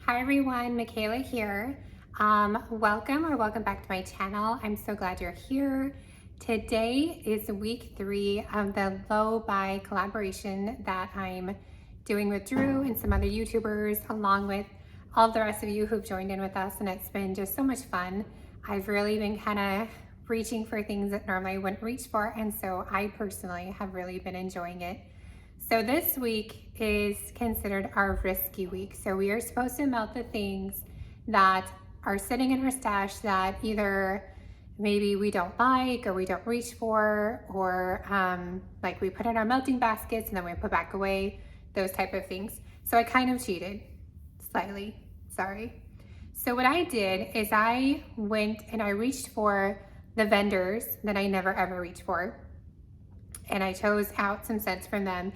Hi everyone, Michaela here. Welcome back to my channel. I'm so glad you're here. Today is week 3 of the Low Buy collaboration that I'm doing with Drew and some other YouTubers, along with all the rest of you who've joined in with us, and it's been just so much fun. I've really been kind of reaching for things that normally I wouldn't reach for, and so I personally have really been enjoying it. So this week is considered our risky week. So we are supposed to melt the things that are sitting in our stash that either maybe we don't like or we don't reach for, or like we put in our melting baskets and then we put back away, those type of things. So I kind of cheated, slightly, sorry. So what I did is I went and I reached for the vendors that I never ever reach for, and I chose out some scents from them.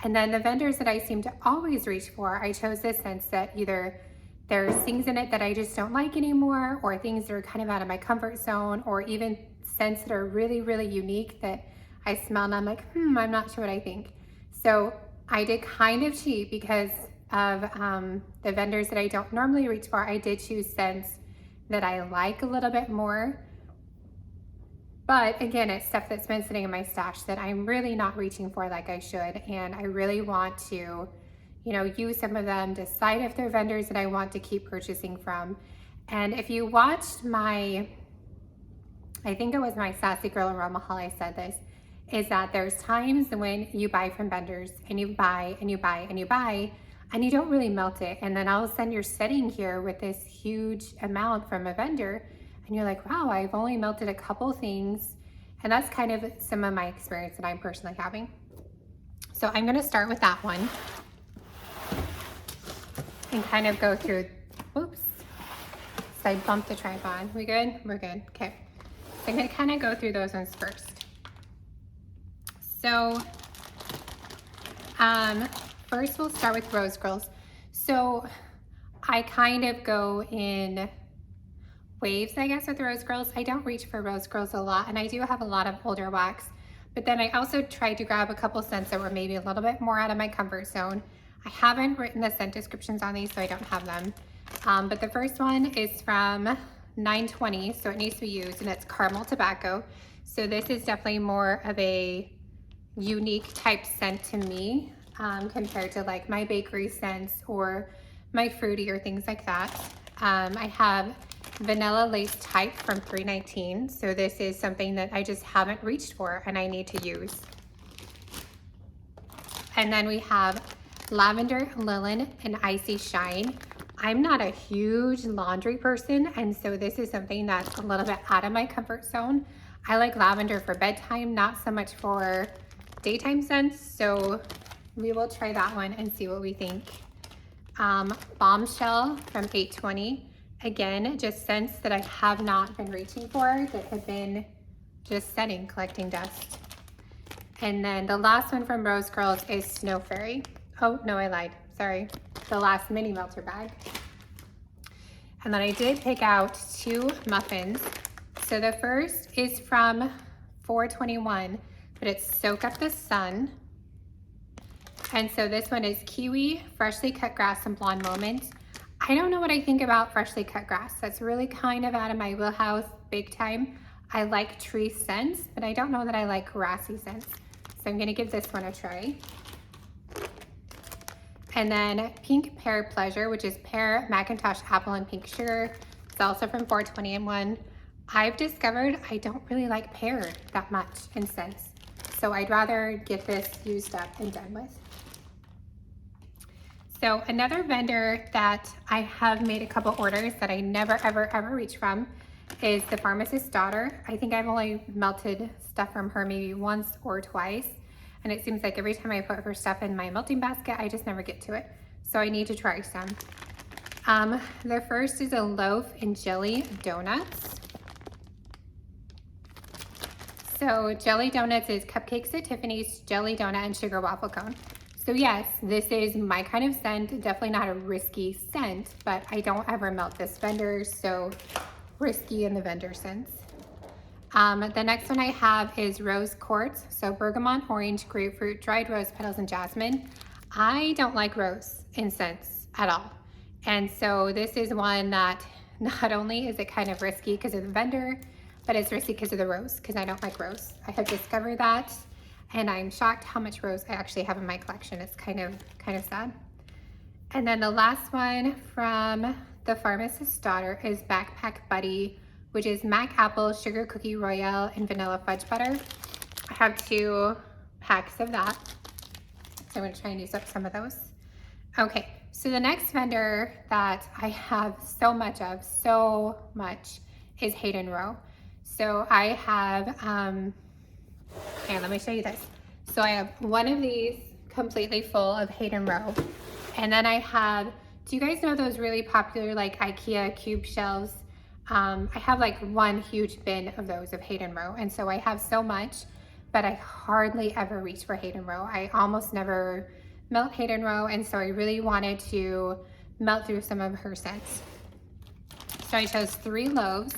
And then the vendors that I seem to always reach for, I chose this scent that either there's things in it that I just don't like anymore, or things that are kind of out of my comfort zone, or even scents that are really, really unique that I smell and I'm like, I'm not sure what I think. So I did kind of cheat because of the vendors that I don't normally reach for. I did choose scents that I like a little bit more. But again, it's stuff that's been sitting in my stash that I'm really not reaching for like I should. And I really want to, use some of them, decide if they're vendors that I want to keep purchasing from. And if you watched I think it was my Sassy Girl Aroma haul, I said this, is that there's times when you buy from vendors and you buy and you buy and you buy and you don't really melt it. And then all of a sudden you're sitting here with this huge amount from a vendor and you're like, wow, I've only melted a couple things. And that's kind of some of my experience that I'm personally having. So I'm gonna start with that one and kind of go through, oops. So I bumped the tripod. We good? We're good, okay. So I'm gonna kind of go through those ones first. So first we'll start with Rose Girls. So I kind of go in waves, I guess, with Rose Girls. I don't reach for Rose Girls a lot, and I do have a lot of older wax, but then I also tried to grab a couple scents that were maybe a little bit more out of my comfort zone. I haven't written the scent descriptions on these, so I don't have them. But the first one is from 920, so it needs to be used, and it's caramel tobacco. So this is definitely more of a unique type scent to me compared to like my bakery scents or my fruity or things like that. I have Vanilla Lace Type from 319. So this is something that I just haven't reached for and I need to use. And then we have Lavender Lilin and Icy Shine. I'm not a huge laundry person, and so this is something that's a little bit out of my comfort zone. I like lavender for bedtime, not so much for daytime scents. So we will try that one and see what we think. Bombshell from 820. Again, just scents that I have not been reaching for, that have been just setting, collecting dust. And then the last one from Rose Girls is Snow Fairy. Oh, no, I lied. Sorry. The last mini melter bag. And then I did pick out 2 muffins. So the first is from 421, but it's Soak Up the Sun. And so this one is Kiwi, Freshly Cut Grass, and Blonde Moment. I don't know what I think about freshly cut grass. That's really kind of out of my wheelhouse big time. I like tree scents, but I don't know that I like grassy scents. So I'm gonna give this one a try. And then Pink Pear Pleasure, which is pear, Macintosh apple, and pink sugar. It's also from 421. I've discovered I don't really like pear that much in scents. So I'd rather get this used up and done with. So another vendor that I have made a couple orders that I never, ever reach from is the Pharmacist's Daughter. I think I've only melted stuff from her maybe once or twice. And it seems like every time I put her stuff in my melting basket, I just never get to it. So I need to try some. The first is a loaf and jelly donuts. So jelly donuts is cupcakes at Tiffany's, jelly donut, and sugar waffle cone. So yes, this is my kind of scent, definitely not a risky scent, but I don't ever melt this vendor, so risky in the vendor sense. The next one I have is Rose Quartz, so bergamot, orange, grapefruit, dried rose petals, and jasmine. I don't like rose in scents at all. And so this is one that not only is it kind of risky because of the vendor, but it's risky because of the rose, because I don't like rose. I have discovered that, and I'm shocked how much rose I actually have in my collection. It's kind of sad. And then the last one from the Pharmacist's Daughter is Backpack Buddy, which is Mac Apple, Sugar Cookie Royale, and Vanilla Fudge Butter. I have 2 packs of that, so I'm gonna try and use up some of those. Okay, so the next vendor that I have so much of, is Hayden Row. So I have, here, let me show you this. So I have one of these completely full of Hayden Row. And then I have, do you guys know those really popular like IKEA cube shelves? I have like one huge bin of those of Hayden Row. And so I have so much, but I hardly ever reach for Hayden Row. I almost never melt Hayden Row, and so I really wanted to melt through some of her scents. So I chose 3 loaves.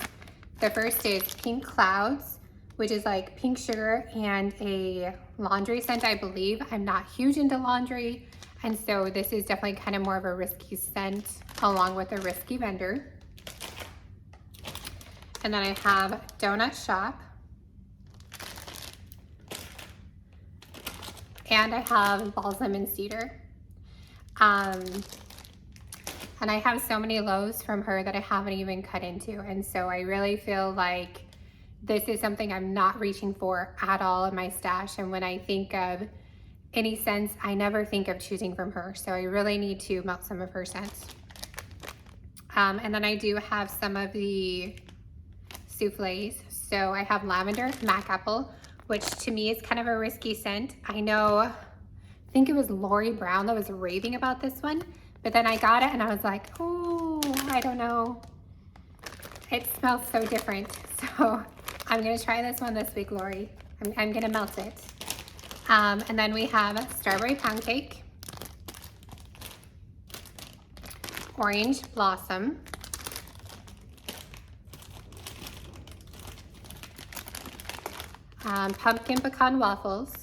The first is Pink Clouds, which is like pink sugar and a laundry scent, I believe. I'm not huge into laundry, and so this is definitely kind of more of a risky scent along with a risky vendor. And then I have Donut Shop. And I have Balsam and Cedar. And I have so many loaves from her that I haven't even cut into. And so I really feel like this is something I'm not reaching for at all in my stash. And when I think of any scents, I never think of choosing from her. So I really need to melt some of her scents. And then I do have some of the souffles. So I have Lavender, Mac Apple, which to me is kind of a risky scent. I know, I think it was Lori Brown that was raving about this one, but then I got it and I was like, oh, I don't know. It smells so different. So I'm gonna try this one this week, Lori. I'm gonna melt it. And then we have Strawberry Pound Cake, Orange Blossom, Pumpkin Pecan Waffles,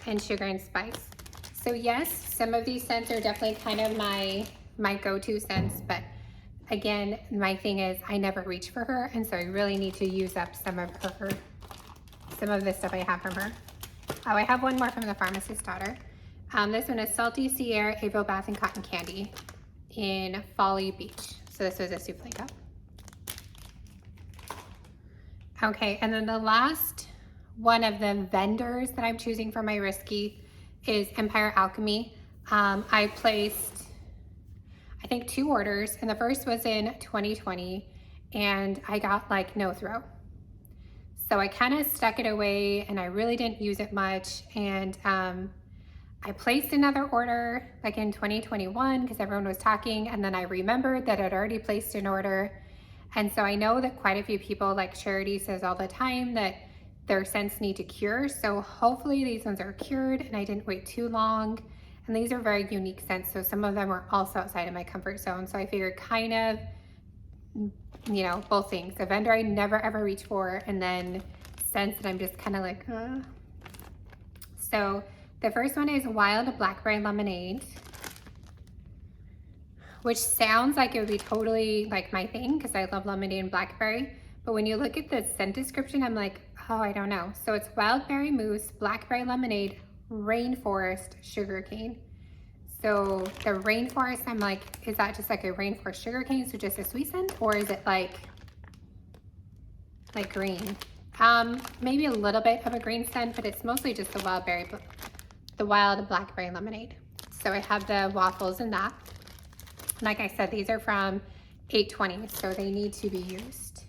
and Sugar and Spice. So yes, some of these scents are definitely kind of my go-to scents, but again, my thing is I never reach for her, and so I really need to use up some of the stuff I have from her. Oh, I have one more from the Pharmacist's Daughter. This one is Salty Sea Air, Avo Bath and Cotton Candy in Folly Beach. So this was a souffle cup. Okay, and then the last one of the vendors that I'm choosing for my risky is Empire Alchemy. I placed, I think 2 orders, and the first was in 2020, and I got like no throw. So I kind of stuck it away, and I really didn't use it much, and I placed another order like in 2021 because everyone was talking, and then I remembered that I'd already placed an order. And so I know that quite a few people, like Charity says all the time, that their scents need to cure. So hopefully these ones are cured, and I didn't wait too long. And these are very unique scents. So some of them were also outside of my comfort zone. So I figured kind of, you know, both things. A vendor I never ever reach for, and then scents that I'm just kind of like, So the first one is Wild Blackberry Lemonade, which sounds like it would be totally like my thing because I love lemonade and blackberry. But when you look at the scent description, I'm like, oh, I don't know. So it's wild berry mousse, blackberry lemonade, rainforest, sugarcane. So the rainforest, I'm like, is that just like a rainforest sugarcane, so just a sweet scent, or is it like green? Maybe a little bit of a green scent, but it's mostly just the wild blackberry lemonade. So I have the waffles in that. Like I said, these are from 820, so they need to be used.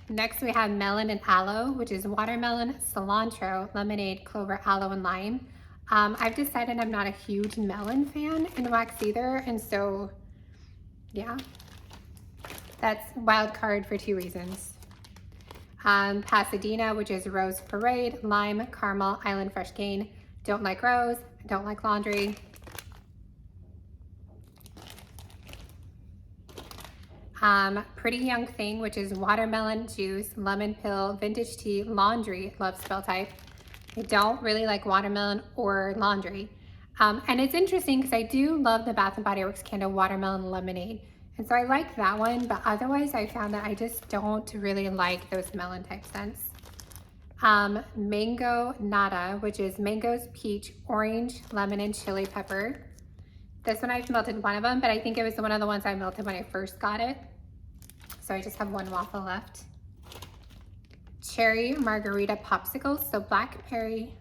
Next we have Melon and Aloe, which is watermelon, cilantro, lemonade, clover, aloe, and lime. I've decided I'm not a huge melon fan in wax either, and so yeah, that's wild card for 2 reasons. Pasadena, which is Rose Parade, lime, caramel, island fresh cane. Don't like rose, don't like laundry. Pretty Young Thing, which is watermelon juice, lemon pill, vintage tea, laundry, love spell type. I don't really like watermelon or laundry. And it's interesting because I do love the Bath & Body Works candle watermelon lemonade. And so I like that one, but otherwise I found that I just don't really like those melon type scents. Mango Nada, which is mangoes, peach, orange, lemon, and chili pepper. This one I've melted one of them, but I think it was one of the ones I melted when I first got it. So I just have one waffle left. Cherry margarita popsicles. So black cherry,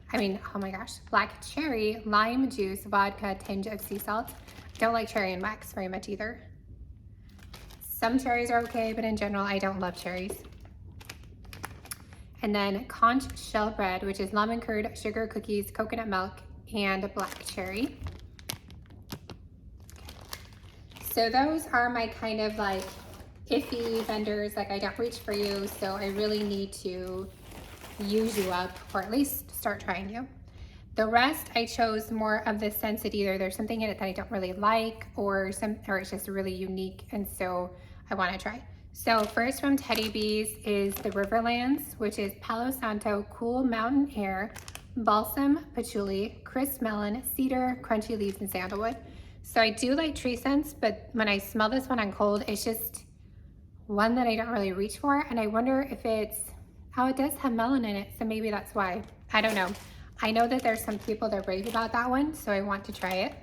lime juice, vodka, tinge of sea salt. Don't like cherry and wax very much either. Some cherries are okay, but in general, I don't love cherries. And then conch shell bread, which is lemon curd, sugar cookies, coconut milk, and black cherry. So those are my kind of like iffy vendors. Like I don't reach for you, so I really need to use you up, or at least start trying you. The rest I chose more of the scents that either there's something in it that I don't really like, or it's just really unique, and so I want to try. So first from Teddy Bees is the Riverlands, which is Palo Santo, Cool Mountain Air, Balsam, Patchouli, Crisp Melon, Cedar, Crunchy Leaves, and Sandalwood. So I do like tree scents, but when I smell this one on cold, it's just one that I don't really reach for. And I wonder if it's, it does have melon in it, so maybe that's why. I don't know. I know that there's some people that rave about that one, so I want to try it.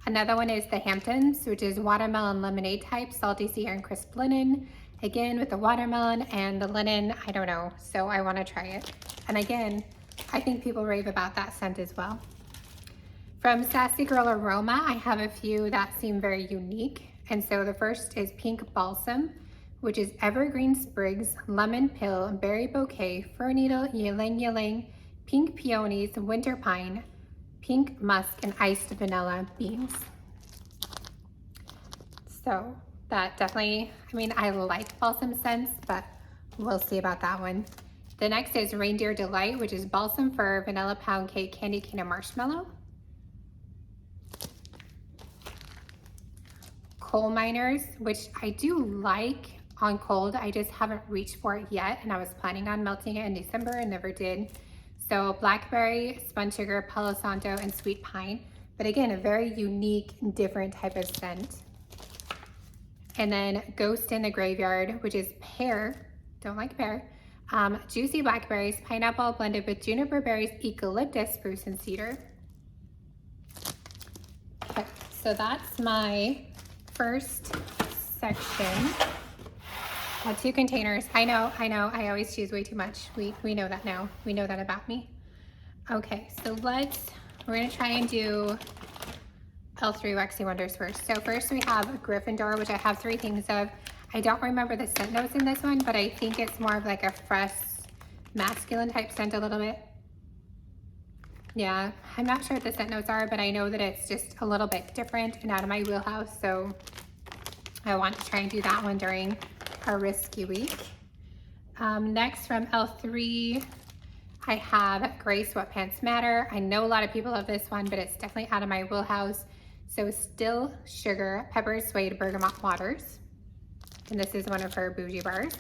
Another one is the Hamptons, which is watermelon lemonade type, salty sea and crisp linen. Again, with the watermelon and the linen, I don't know, so I want to try it. And again, I think people rave about that scent as well. From Sassy Girl Aroma, I have a few that seem very unique. And so the first is Pink Balsam, which is evergreen sprigs, lemon pill, berry bouquet, fir needle, ylang ylang, pink peonies, winter pine, pink musk, and iced vanilla beans. So that definitely, I like balsam scents, but we'll see about that one. The next is Reindeer Delight, which is balsam fir, vanilla pound cake, candy cane, and marshmallow. Coal Miners, which I do like on cold. I just haven't reached for it yet, and I was planning on melting it in December and never did. So blackberry, spun sugar, Palo Santo, and sweet pine. But again, a very unique, different type of scent. And then Ghost in the Graveyard, which is pear, don't like pear, juicy blackberries, pineapple blended with juniper berries, eucalyptus, spruce, and cedar. Okay, so that's my first section. 2 containers. I know, I always choose way too much. We know that now. We know that about me. Okay, so we're gonna try and do L3 Waxy Wonders first. So first we have Gryffindor, which I have 3 things of. I don't remember the scent notes in this one, but I think it's more of like a fresh, masculine type scent a little bit. Yeah, I'm not sure what the scent notes are, but I know that it's just a little bit different and out of my wheelhouse, so I want to try and do that one during our risky week. Next from L3, I have Gray Sweatpants Matter. I know a lot of people love this one, but it's definitely out of my wheelhouse. So Still Sugar, Pepper Suede, Bergamot Waters. And this is one of her bougie bars.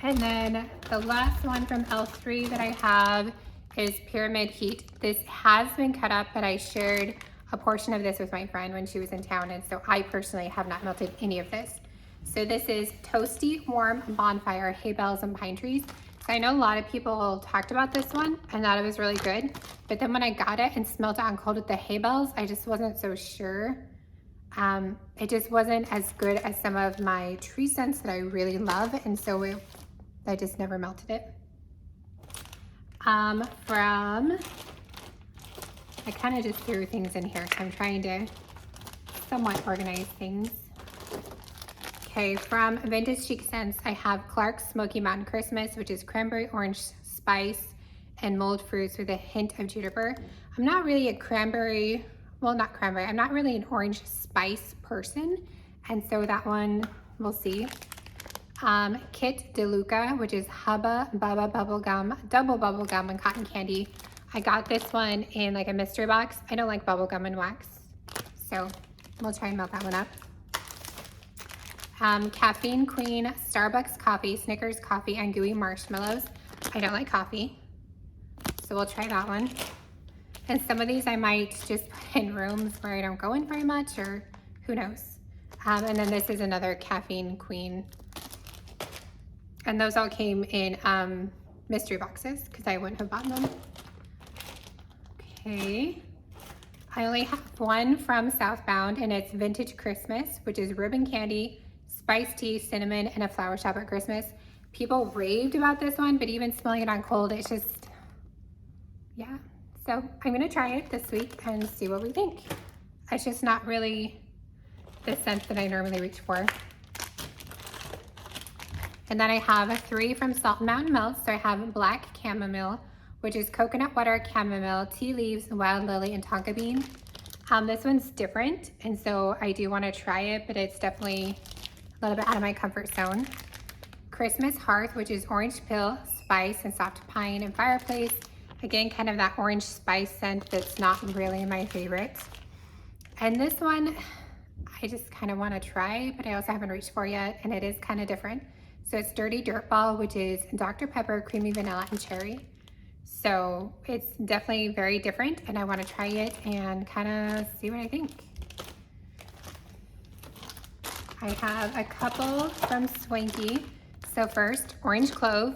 And then the last one from L3 that I have is Pyramid Heat. This has been cut up, but I shared a portion of this with my friend when she was in town, and so I personally have not melted any of this. So this is Toasty Warm Bonfire, Hay Bells and Pine Trees. So I know a lot of people talked about this one and thought it was really good, but then when I got it and smelled it on cold with the hay bells, I just wasn't so sure. It just wasn't as good as some of my tree scents that I really love, and so I just never melted it. I kind of just threw things in here, so I'm trying to somewhat organize things. Okay, from Vintage Chic Scents, I have Clark's Smoky Mountain Christmas, which is cranberry, orange spice, and mulled fruits with a hint of juniper. I'm not really a cranberry, well, not cranberry, I'm not really an orange spice person, and so that one, we'll see. Kit DeLuca, which is Hubba Bubba Bubblegum, Double Bubblegum, and Cotton Candy. I got this one in like a mystery box. I don't like bubblegum and wax, so we'll try and melt that one up. Caffeine Queen, Starbucks Coffee, Snickers Coffee, and Gooey Marshmallows. I don't like coffee, so we'll try that one. And some of these I might just put in rooms where I don't go in very much, or who knows. And then this is another caffeine queen. And those all came in mystery boxes because I wouldn't have bought them. Okay. I only have one from Southbound, and it's Vintage Christmas, which is ribbon candy, spiced tea, cinnamon, and a flower shop at Christmas. People raved about this one, but even smelling it on cold, it's just, yeah. So I'm gonna try it this week and see what we think. It's just not really the scent that I normally reach for. And then I have 3 from Salt and Mountain Melts. So I have Black Chamomile, which is coconut water, chamomile, tea leaves, wild lily, and tonka bean. This one's different, and so I do want to try it, but it's definitely a little bit out of my comfort zone. Christmas Hearth, which is orange peel, spice, and soft pine, and fireplace. Again, kind of that orange spice scent that's not really my favorite. And this one, I just kind of want to try, but I also haven't reached for yet, and it is kind of different. So it's Dirty Dirt Ball, which is Dr. Pepper, creamy vanilla, and cherry. So it's definitely very different, and I want to try it and kind of see what I think. I have a couple from Swanky. So first, Orange Clove,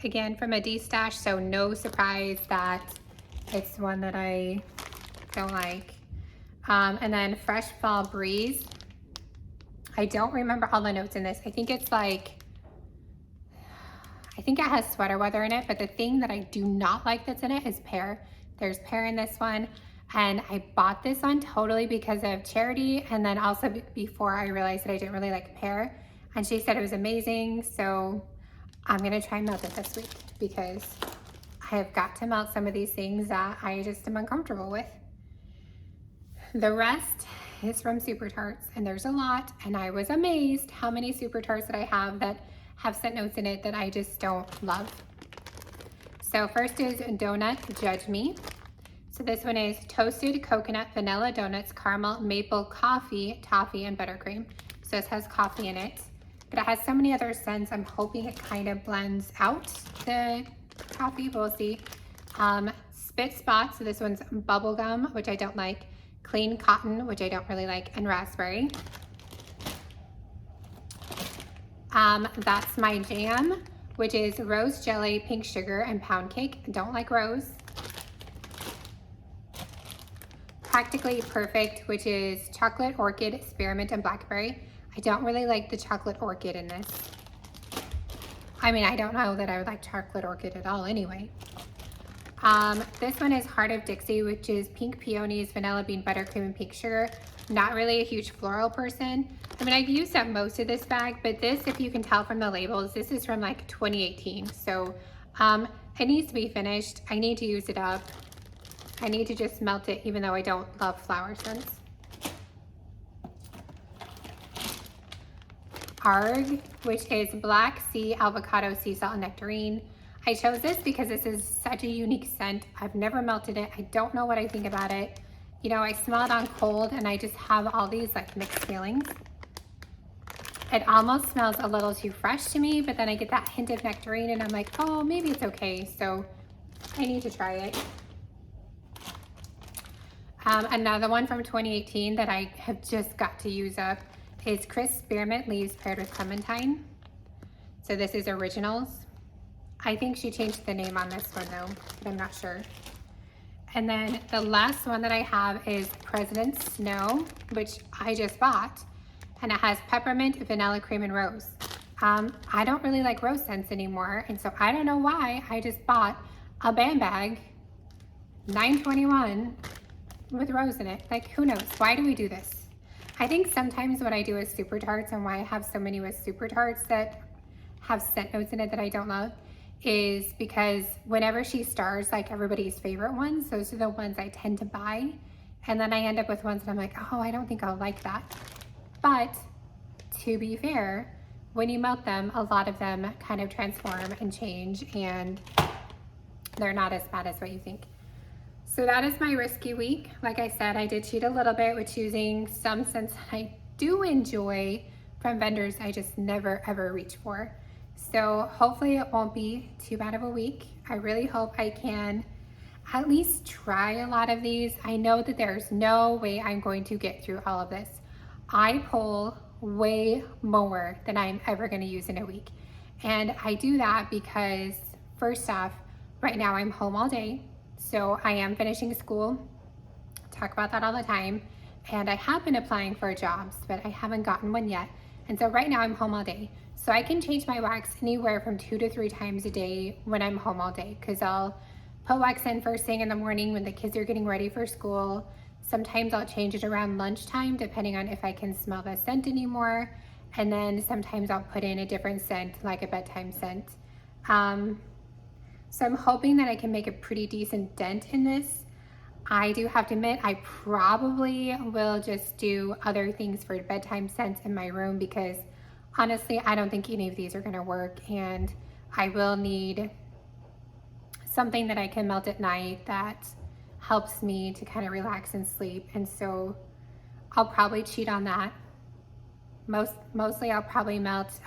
again from a D-stash, so no surprise that it's one that I don't like. And then Fresh Fall Breeze. I don't remember all the notes in this. I think it's like, I think it has sweater weather in it, but the thing that I do not like that's in it is pear. There's pear in this one, and I bought this one totally because of Charity, and then also before I realized that I didn't really like pear, and she said it was amazing, so I'm gonna try and melt it this week because I have got to melt some of these things that I just am uncomfortable with. The rest is from Super Tarts, and there's a lot, and I was amazed how many Super Tarts that I have that have scent notes in it that I just don't love. So first is Donut Judge Me. So this one is toasted coconut, vanilla donuts, caramel, maple, coffee, toffee, and buttercream. So this has coffee in it, but it has so many other scents. I'm hoping it kind of blends out the coffee, but we'll see. Spit Spot, so this one's bubblegum, which I don't like. Clean Cotton, which I don't really like, and raspberry. That's My Jam, which is rose jelly, pink sugar, and pound cake. I don't like rose. Practically Perfect, which is chocolate orchid, spearmint, and blackberry. I don't really like the chocolate orchid in this. I mean, I don't know that I would like chocolate orchid at all anyway. This one is Heart of Dixie, which is pink peonies, vanilla bean, buttercream, and pink sugar. Not really a huge floral person. I mean, I've used up most of this bag, but this, if you can tell from the labels, this is from like 2018. So it needs to be finished. I need to use it up. I need to just melt it, even though I don't love flower scents. ARG, which is Black Sea, Avocado, Sea Salt, and Nectarine. I chose this because this is such a unique scent. I've never melted it. I don't know what I think about it. You know, I smell it on cold and I just have all these like mixed feelings. It almost smells a little too fresh to me, but then I get that hint of nectarine and I'm like, oh, maybe it's okay. So I need to try it. Another one from 2018 that I have just got to use up is Crisp Spearmint Leaves paired with clementine. So this is Originals. I think she changed the name on this one though, but I'm not sure. And then the last one that I have is President's Snow, which I just bought. And it has peppermint, vanilla, cream, and rose. I don't really like rose scents anymore, and so I don't know why I just bought a band bag, $9.21, with rose in it. Like, who knows? Why do we do this? I think sometimes what I do with Super Tarts, and why I have so many with Super Tarts that have scent notes in it that I don't love, is because whenever she stars like everybody's favorite ones, those are the ones I tend to buy, and then I end up with ones that I'm like, oh, I don't think I'll like that. But to be fair, when you melt them, a lot of them kind of transform and change, and they're not as bad as what you think. So that is my risky week. Like I said, I did cheat a little bit with choosing some scents I do enjoy from vendors I just never ever reach for. So hopefully it won't be too bad of a week. I really hope I can at least try a lot of these. I know that there's no way I'm going to get through all of this. I pull way more than I'm ever going to use in a week. And I do that because, first off, right now I'm home all day. So I am finishing school. Talk about that all the time. And I have been applying for jobs, but I haven't gotten one yet. And so right now I'm home all day. So I can change my wax anywhere from 2 to 3 times a day when I'm home all day, because I'll put wax in first thing in the morning when the kids are getting ready for school. Sometimes I'll change it around lunchtime depending on if I can smell the scent anymore. And then sometimes I'll put in a different scent, like a bedtime scent. So I'm hoping that I can make a pretty decent dent in this. I do have to admit, I probably will just do other things for bedtime scents in my room, because honestly, I don't think any of these are gonna work, and I will need something that I can melt at night that helps me to kind of relax and sleep. And so I'll probably cheat on that. Mostly I'll probably melt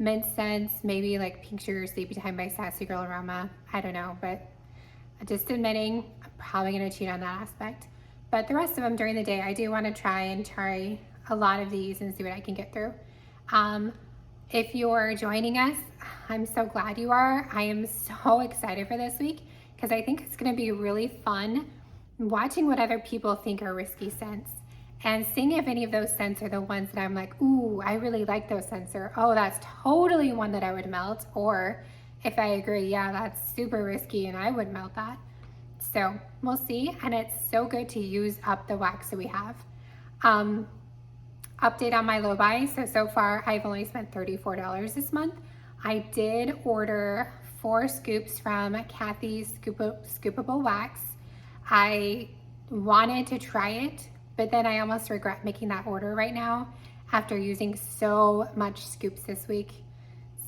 mint scents, maybe like Pink Sugar Sleepy Time by Sassy Girl Aroma. I don't know, but just admitting, I'm probably gonna cheat on that aspect. But the rest of them during the day, I do wanna try a lot of these and see what I can get through. If you're joining us, I'm so glad you are. I am so excited for this week, because I think it's gonna be really fun watching what other people think are risky scents and seeing if any of those scents are the ones that I'm like, ooh, I really like those scents, or oh, that's totally one that I would melt, or if I agree, yeah, that's super risky and I would melt that. So we'll see, and it's so good to use up the wax that we have. Update on my low buy. So far I've only spent $34 this month. I did order 4 scoops from Kathy's Scoopable Wax. I wanted to try it, but then I almost regret making that order right now after using so much scoops this week.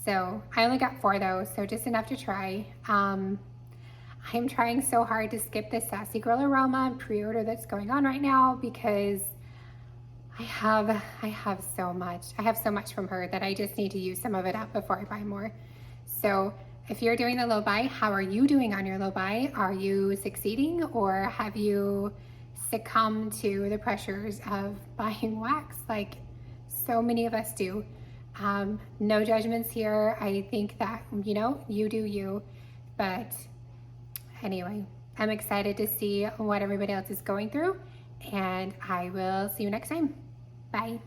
So I only got 4 though, so just enough to try. I'm trying so hard to skip the Sassy Girl Aroma pre-order that's going on right now, because I have so much. I have so much from her that I just need to use some of it up before I buy more. So if you're doing the low buy, how are you doing on your low buy? Are you succeeding, or have you succumbed to the pressures of buying wax like so many of us do? No judgments here. I think that, you do you. But anyway, I'm excited to see what everybody else is going through, and I will see you next time. Bye.